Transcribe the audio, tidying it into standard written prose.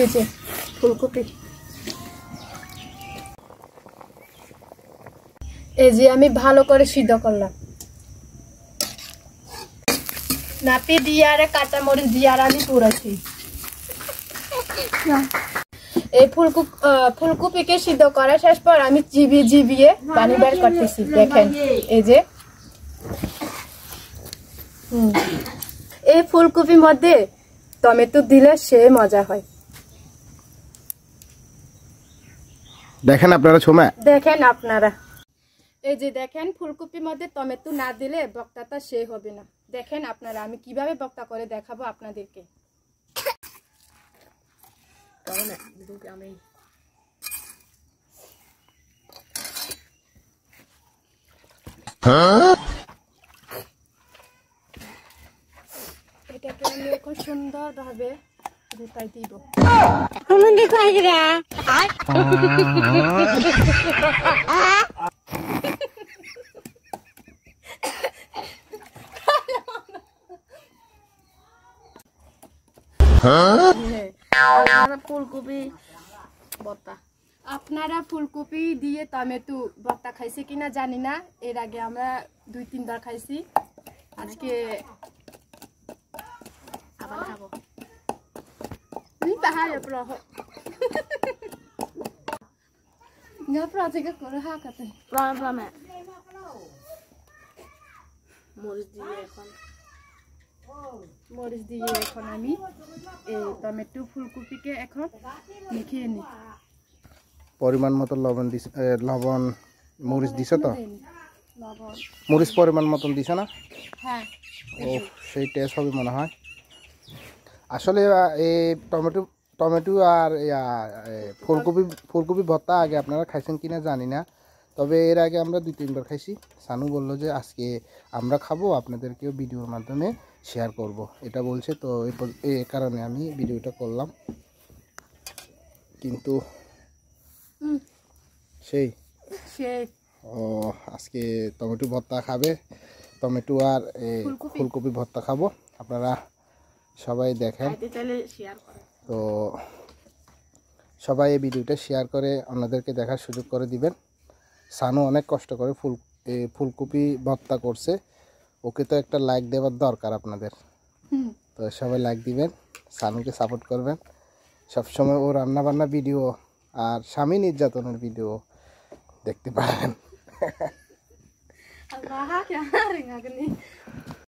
এই যে ফুলকপি, এই যে আমি ভালো করে সিদ্ধ করলাম, নাপি দিয়ে আর কাঁচামরিচ দিয়ে আর আমি পুরাছি। এই ফুলকপিকে সিদ্ধ করা শেষ পর আমি জিবিয়ে পানি বের করতেছি। দেখেন এই যে এই ফুলকপির মধ্যে টমেটো দিলে সে মজা হয়। দেখেন আপনারা সময়, দেখেন আপনারা এই যে দেখেন ফুলকপির মধ্যে টমেটো না দিলে বক্তাটা সে হবে না। দেখেন আপনারা আমি কিভাবে বক্তা করে দেখাবো আপনাদেরকে। এটাকে আমি এখন সুন্দর ভাবে গুটাই দিব। ফুলকপি ভর্তা, আপনারা ফুলকপি দিয়ে টমেটো ভর্তা খাইছে কিনা জানি না, এর আগে আমরা 2-3 বার খাইছি, আজকে আবার খাবো। মরিচ দিয়ে এখন আমি এই টমেটো ফুলকপিকে এখন মিশিয়ে নিই। পরিমাণ মতো লবণ দিছ, লবণ মরিচ দিছ তো? মরিচ পরিমাণ মতন দিছ না? হ্যাঁ। ও সেই টেস্ট হবে মনে হয়। আসলে এই টমেটো আর ফুলকপি ভর্তা আগে আপনারা খাইছেন কিনা জানি না, তবে এর আগে আমরা 2-3 বার খাইছি। সানু বলল যে আজকে আমরা খাবো, আপনাদেরকেও ভিডিওর মাধ্যমে শেয়ার করব, এটা বলছে, তো এই কারণে আমি ভিডিওটা করলাম। কিন্তু সেই ও আজকে টমেটো ভর্তা খাবে, টমেটো আর ফুলকপি ভর্তা খাবো, আপনারা সবাই দেখেন। তো সবাই এই ভিডিওটা শেয়ার করে অন্যদেরকে দেখার সুযোগ করে দিবেন। সানু অনেক কষ্ট করে ফুলকপি ভর্তা করছে, ওকে তো একটা লাইক দেওয়ার দরকার আপনাদের। তো সবাই লাইক দিবেন, সানুকে সাপোর্ট করবেন। সবসময় ও রান্নাবান্না ভিডিও আর স্বামী নির্যাতনের ভিডিও দেখতে পারেন।